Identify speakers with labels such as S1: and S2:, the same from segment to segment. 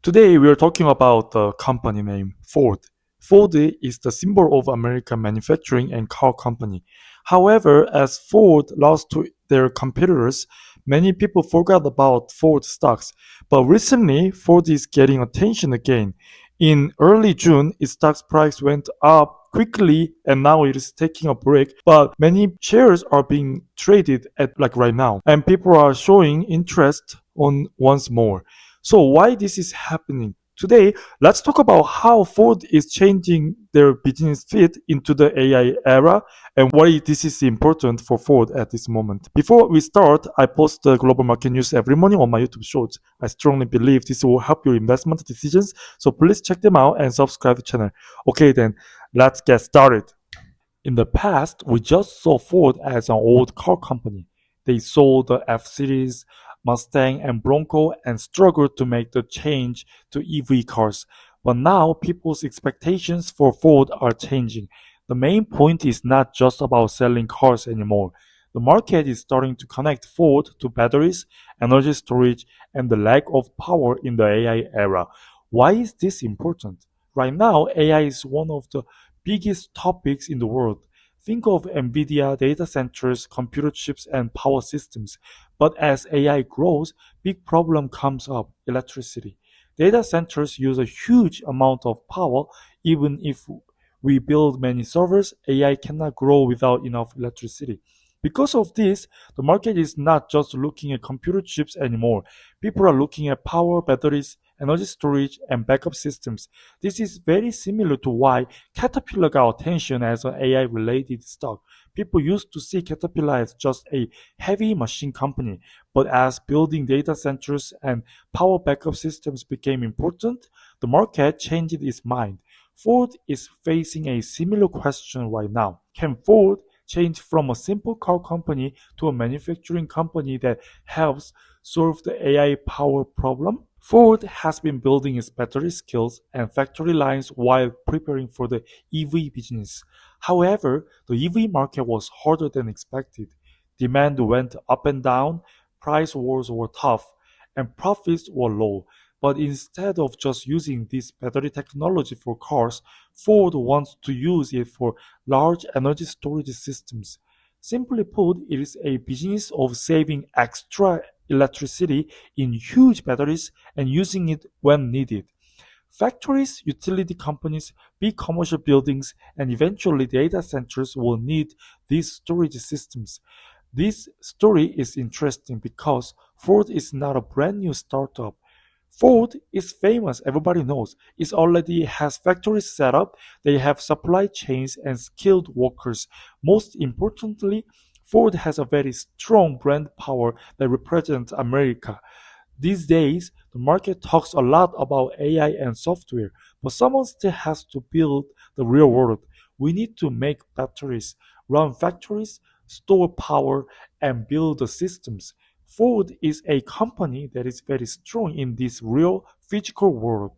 S1: Today, we are talking about the company name Ford. Ford is the symbol of American manufacturing and car company. However, as Ford lost to their competitors, many people forgot about Ford stocks. But recently, Ford is getting attention again. In early June, its stock price went up quickly and now it is taking a break. But many shares are being traded at like right now, and people are showing interest on once more. So why this is happening? Today, let's talk about how Ford is changing their business fit into the AI era and why this is important for Ford at this moment. Before we start, I post the global market news every morning on my YouTube shorts. I strongly believe this will help your investment decisions, so please check them out and subscribe to the channel. Okay then, let's get started. In the past, we just saw Ford as an old car company. They sold the F Series, Mustang, and Bronco and struggled to make the change to EV cars. But now people's expectations for Ford are changing. The main point is not just about selling cars anymore. The market is starting to connect Ford to batteries, energy storage, and the lack of power in the AI era. Why is this important? Right now, AI is one of the biggest topics in the world. Think of NVIDIA data centers, computer chips, and power systems. But as AI grows, big problem comes up: electricity. Data centers use a huge amount of power. Even if we build many servers, AI cannot grow without enough electricity. Because of this, the market is not just looking at computer chips anymore. People are looking at power, batteries, energy storage, and backup systems. This is very similar to why Caterpillar got attention as an AI related stock. People used to see Caterpillar as just a heavy machine company, but as building data centers and power backup systems became important, the market changed its mind. Ford is facing a similar question right now. Can Ford change from a simple car company to a manufacturing company that helps solve the AI power problem? Ford has been building its battery skills and factory lines while preparing for the EV business. However, the EV market was harder than expected. Demand went up and down, price wars were tough, and profits were low. But instead of just using this battery technology for cars, Ford wants to use it for large energy storage systems. Simply put, it is a business of saving extra electricity in huge batteries and using it when needed. Factories, utility companies, big commercial buildings, and eventually data centers will need these storage systems. This story is interesting because Ford is not a brand new startup. Ford is famous, everybody knows. It already has factories set up, they have supply chains and skilled workers. Most importantly, Ford has a very strong brand power that represents America. These days, the market talks a lot about AI and software, but someone still has to build the real world. We need to make batteries, run factories, store power, and build the systems. Ford is a company that is very strong in this real physical world.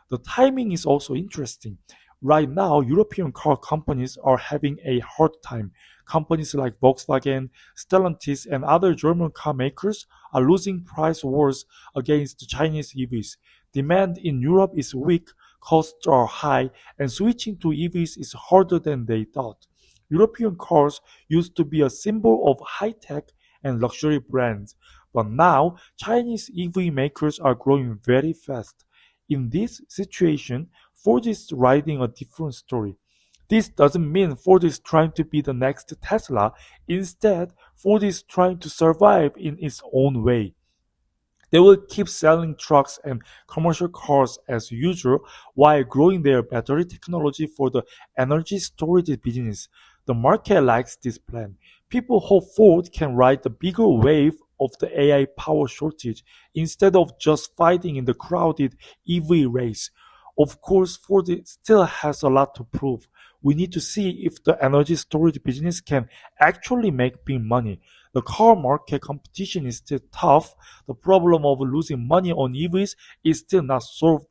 S1: The timing is also interesting. Right now, European car companies are having a hard time. Companies like Volkswagen, Stellantis, and other German car makers are losing price wars against the Chinese EVs. Demand in Europe is weak, costs are high, and switching to EVs is harder than they thought. European cars used to be a symbol of high tech and luxury brands, but now Chinese EV makers are growing very fast. In this situation, Ford is writing a different story. This doesn't mean Ford is trying to be the next Tesla. Instead, Ford is trying to survive in its own way. They will keep selling trucks and commercial cars as usual while growing their battery technology for the energy storage business. The market likes this plan. People hope Ford can ride the bigger wave of the AI power shortage instead of just fighting in the crowded EV race. Of course, Ford still has a lot to prove. We need to see if the energy storage business can actually make big money. The car market competition is still tough. The problem of losing money on EVs is still not solved.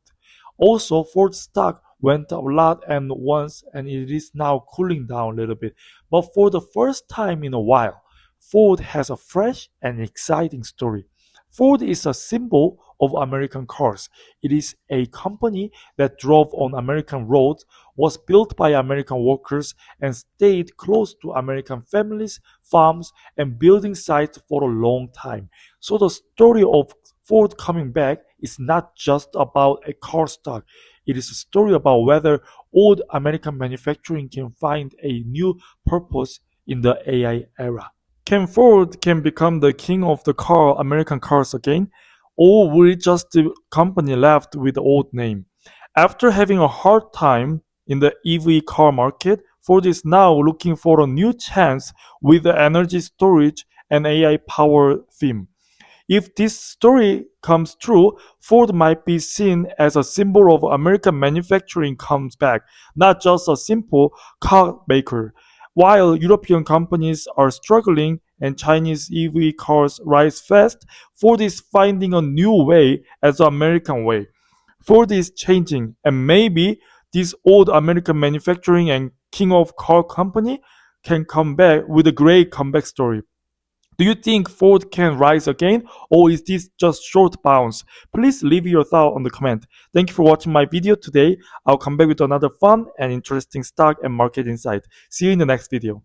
S1: Also, Ford stock went up a lot and once and it is now cooling down a little bit. But for the first time in a while, Ford has a fresh and exciting story. Ford is a symbol of American cars. It is a company that drove on American roads, was built by American workers, and stayed close to American families, farms, and building sites for a long time. So the story of Ford coming back is not just about a car stock. It is a story about whether old American manufacturing can find a new purpose in the AI era. Can Ford can become the king of the car American cars again, or will it just the company left with the old name? After having a hard time in the EV car market, Ford is now looking for a new chance with the energy storage and AI power theme. If this story comes true, Ford might be seen as a symbol of American manufacturing comes back, not just a simple car maker. While European companies are struggling and Chinese EV cars rise fast, Ford is finding a new way as an American way. Ford is changing, and maybe this old American manufacturing and king of car company can come back with a great comeback story. Do you think Ford can rise again, or is this just short bounce? Please leave your thought on the comment. Thank you for watching my video today. I'll come back with another fun and interesting stock and market insight. See you in the next video.